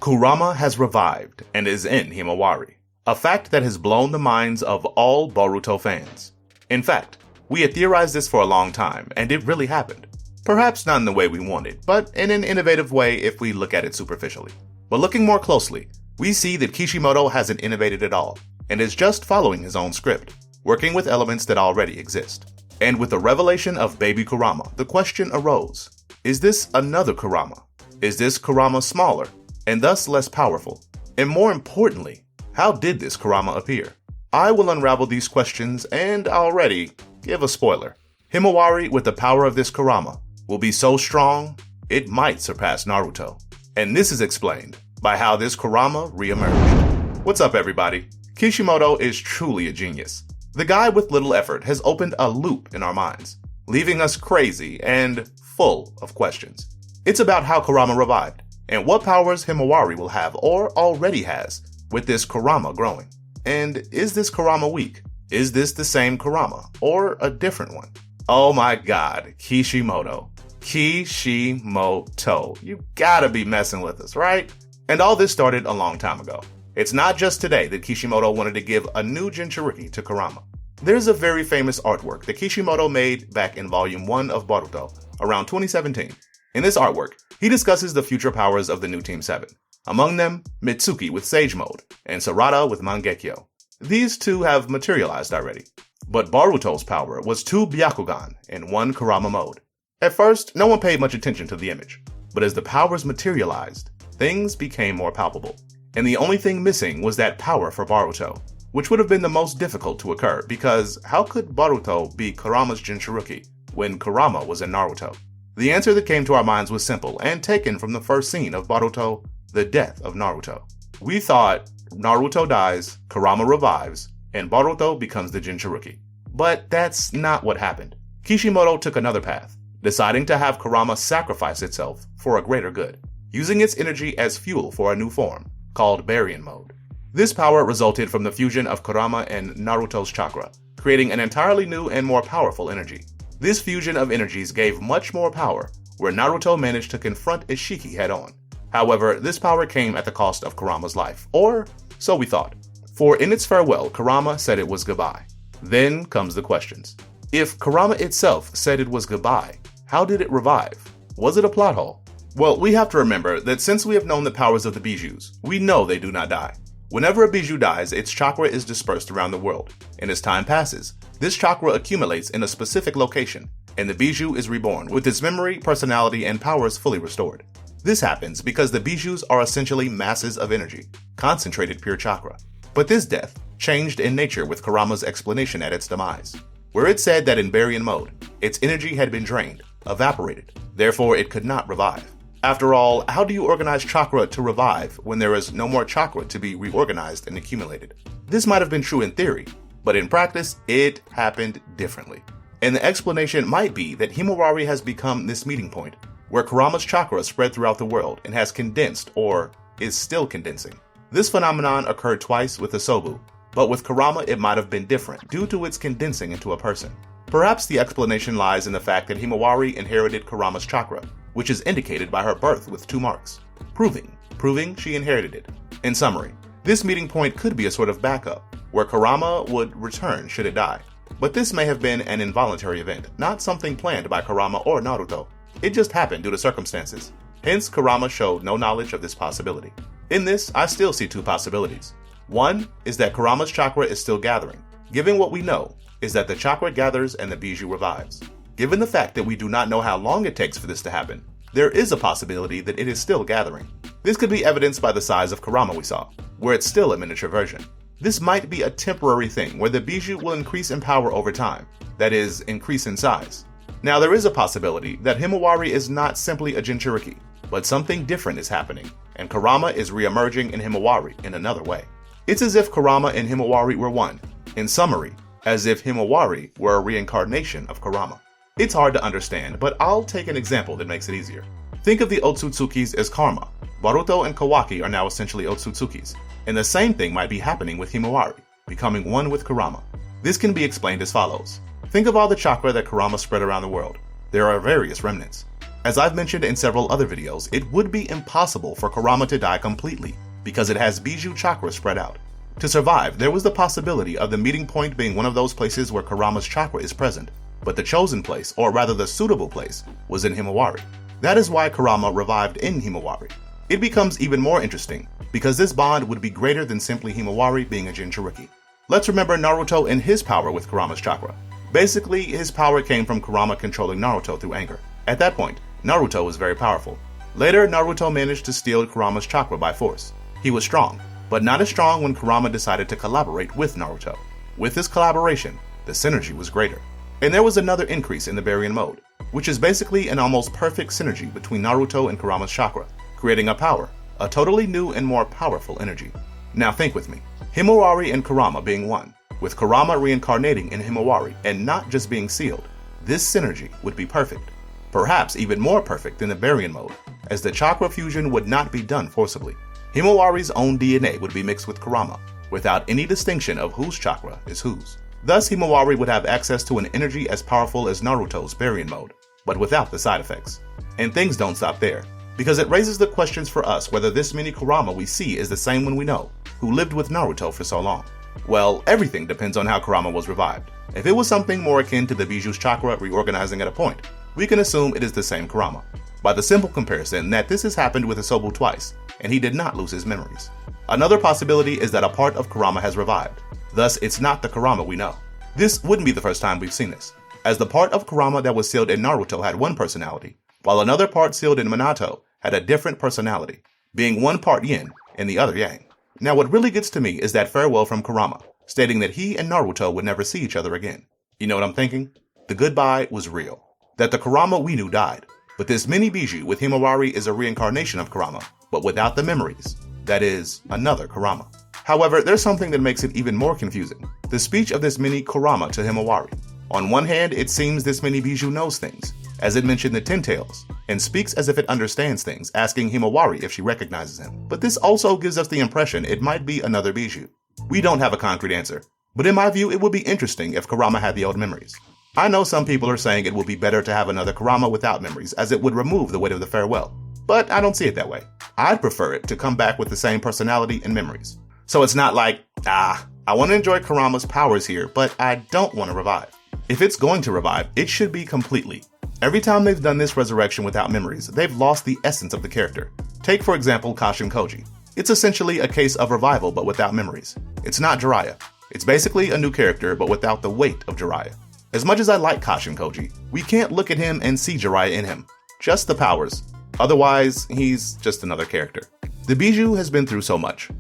Kurama has revived and is in Himawari, a fact that has blown the minds of all Boruto fans. In fact, we had theorized this for a long time, and it really happened. Perhaps not in the way we wanted, but in an innovative way if we look at it superficially. But looking more closely, we see that Kishimoto hasn't innovated at all, and is just following his own script, working with elements that already exist. And with the revelation of Baby Kurama, the question arose, is this another Kurama? Is this Kurama smaller, and thus less powerful? And more importantly, how did this Kurama appear? I will unravel these questions and already give a spoiler. Himawari with the power of this Kurama will be so strong, it might surpass Naruto. And this is explained by how this Kurama re-emerged. What's up everybody? Kishimoto is truly a genius. The guy with little effort has opened a loop in our minds, leaving us crazy and full of questions. It's about how Kurama revived, and what powers Himawari will have or already has with this Kurama growing. And is this Kurama weak? Is this the same Kurama or a different one? Oh my god, Kishimoto. Kishimoto. You gotta be messing with us, right? And all this started a long time ago. It's not just today that Kishimoto wanted to give a new Jinchuriki to Kurama. There's a very famous artwork that Kishimoto made back in Volume 1 of Boruto, around 2017. In this artwork, he discusses the future powers of the new Team 7. Among them, Mitsuki with Sage Mode, and Sarada with Mangekyo. These two have materialized already. But Boruto's power was 2 Byakugan in 1 Kurama mode. At first, no one paid much attention to the image, but as the powers materialized, things became more palpable. And the only thing missing was that power for Boruto, which would have been the most difficult to occur because how could Boruto be Kurama's Jinchuriki when Kurama was in Naruto? The answer that came to our minds was simple and taken from the first scene of Boruto, the death of Naruto. We thought Naruto dies, Kurama revives, and Boruto becomes the Jinchuriki. But that's not what happened. Kishimoto took another path, deciding to have Kurama sacrifice itself for a greater good, using its energy as fuel for a new form, called Baryon Mode. This power resulted from the fusion of Kurama and Naruto's chakra, creating an entirely new and more powerful energy. This fusion of energies gave much more power, where Naruto managed to confront Ishiki head-on. However, this power came at the cost of Kurama's life, or so we thought. For in its farewell, Kurama said it was goodbye. Then comes the questions. If Kurama itself said it was goodbye, how did it revive? Was it a plot hole? Well, we have to remember that since we have known the powers of the bijus, we know they do not die. Whenever a biju dies, its chakra is dispersed around the world, and as time passes, this chakra accumulates in a specific location, and the biju is reborn with its memory, personality, and powers fully restored. This happens because the bijus are essentially masses of energy, concentrated pure chakra. But this death changed in nature with Kurama's explanation at its demise, where it said that in Baryon Mode, its energy had been drained, evaporated, therefore it could not revive. After all, how do you organize chakra to revive when there is no more chakra to be reorganized and accumulated? This might have been true in theory, but in practice, it happened differently. And the explanation might be that Himawari has become this meeting point, where Kurama's chakra spread throughout the world and has condensed or is still condensing. This phenomenon occurred twice with Asobu, but with Kurama it might have been different due to its condensing into a person. Perhaps the explanation lies in the fact that Himawari inherited Kurama's chakra, which is indicated by her birth with 2 marks, proving she inherited it. In summary, this meeting point could be a sort of backup, where Kurama would return should it die. But this may have been an involuntary event, not something planned by Kurama or Naruto. It just happened due to circumstances. Hence, Kurama showed no knowledge of this possibility. In this, I still see 2 possibilities. One is that Kurama's chakra is still gathering, given what we know is that the chakra gathers and the biju revives. Given the fact that we do not know how long it takes for this to happen, there is a possibility that it is still gathering. This could be evidenced by the size of Kurama we saw, where it's still a miniature version. This might be a temporary thing where the biju will increase in power over time, that is, increase in size. Now there is a possibility that Himawari is not simply a Jinchuriki, but something different is happening, and Kurama is re-emerging in Himawari in another way. It's as if Kurama and Himawari were one. In summary, as if Himawari were a reincarnation of Kurama. It's hard to understand, but I'll take an example that makes it easier. Think of the Otsutsukis as karma. Boruto and Kawaki are now essentially Otsutsukis, and the same thing might be happening with Himawari, becoming one with Kurama. This can be explained as follows. Think of all the chakra that Kurama spread around the world. There are various remnants. As I've mentioned in several other videos, it would be impossible for Kurama to die completely because it has Bijou chakra spread out. To survive, there was the possibility of the meeting point being one of those places where Kurama's chakra is present, but the chosen place, or rather the suitable place, was in Himawari. That is why Kurama revived in Himawari. It becomes even more interesting because this bond would be greater than simply Himawari being a Jinchuriki. Let's remember Naruto and his power with Kurama's chakra. Basically, his power came from Kurama controlling Naruto through anger. At that point, Naruto was very powerful. Later, Naruto managed to steal Kurama's chakra by force. He was strong, but not as strong when Kurama decided to collaborate with Naruto. With this collaboration, the synergy was greater. And there was another increase in the Baryon mode, which is basically an almost perfect synergy between Naruto and Kurama's chakra, creating a totally new and more powerful energy. Now think with me, Himawari and Kurama being one, with Kurama reincarnating in Himawari and not just being sealed, this synergy would be perfect. Perhaps even more perfect than the Baryon mode, as the chakra fusion would not be done forcibly. Himawari's own DNA would be mixed with Kurama, without any distinction of whose chakra is whose. Thus, Himawari would have access to an energy as powerful as Naruto's Baryon mode, but without the side effects. And things don't stop there, because it raises the questions for us whether this mini Kurama we see is the same one we know, who lived with Naruto for so long. Well, everything depends on how Kurama was revived. If it was something more akin to the Bijou's chakra reorganizing at a point, we can assume it is the same Kurama, by the simple comparison that this has happened with Isobu twice, and he did not lose his memories. Another possibility is that a part of Kurama has revived. Thus, it's not the Kurama we know. This wouldn't be the first time we've seen this, as the part of Kurama that was sealed in Naruto had one personality, while another part sealed in Minato had a different personality, being one part yin and the other yang. Now what really gets to me is that farewell from Kurama, stating that he and Naruto would never see each other again. You know what I'm thinking? The goodbye was real. That the Kurama we knew died, but this mini Bijou with Himawari is a reincarnation of Kurama, but without the memories. That is, another Kurama. However, there's something that makes it even more confusing. The speech of this mini Kurama to Himawari. On one hand, it seems this mini Bijou knows things, as it mentioned the Ten Tails, and speaks as if it understands things, asking Himawari if she recognizes him. But this also gives us the impression it might be another Bijou. We don't have a concrete answer, but in my view, it would be interesting if Kurama had the old memories. I know some people are saying it would be better to have another Kurama without memories, as it would remove the weight of the farewell. But I don't see it that way. I'd prefer it to come back with the same personality and memories. So it's not like, I want to enjoy Kurama's powers here, but I don't want to revive. If it's going to revive, it should be completely. Every time they've done this resurrection without memories, they've lost the essence of the character. Take, for example, Kashin Koji. It's essentially a case of revival, but without memories. It's not Jiraiya. It's basically a new character, but without the weight of Jiraiya. As much as I like Kashin Koji, we can't look at him and see Jiraiya in him. Just the powers. Otherwise, he's just another character. The Bijou has been through so much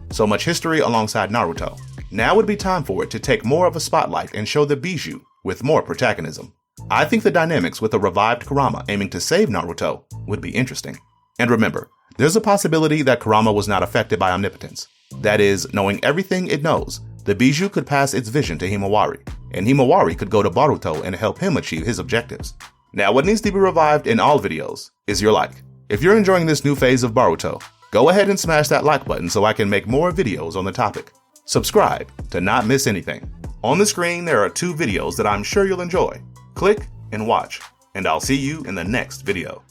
history alongside Naruto. Now would be time for it to take more of a spotlight and show the Bijou with more protagonism. I think the dynamics with a revived Kurama aiming to save Naruto would be interesting. And remember, there's a possibility that Kurama was not affected by omnipotence. That is, knowing everything it knows, the Bijou could pass its vision to Himawari, and Himawari could go to Boruto and help him achieve his objectives. Now, what needs to be revived in all videos is your like. If you're enjoying this new phase of Boruto, go ahead and smash that like button so I can make more videos on the topic. Subscribe to not miss anything. On the screen, there are 2 videos that I'm sure you'll enjoy. Click and watch, and I'll see you in the next video.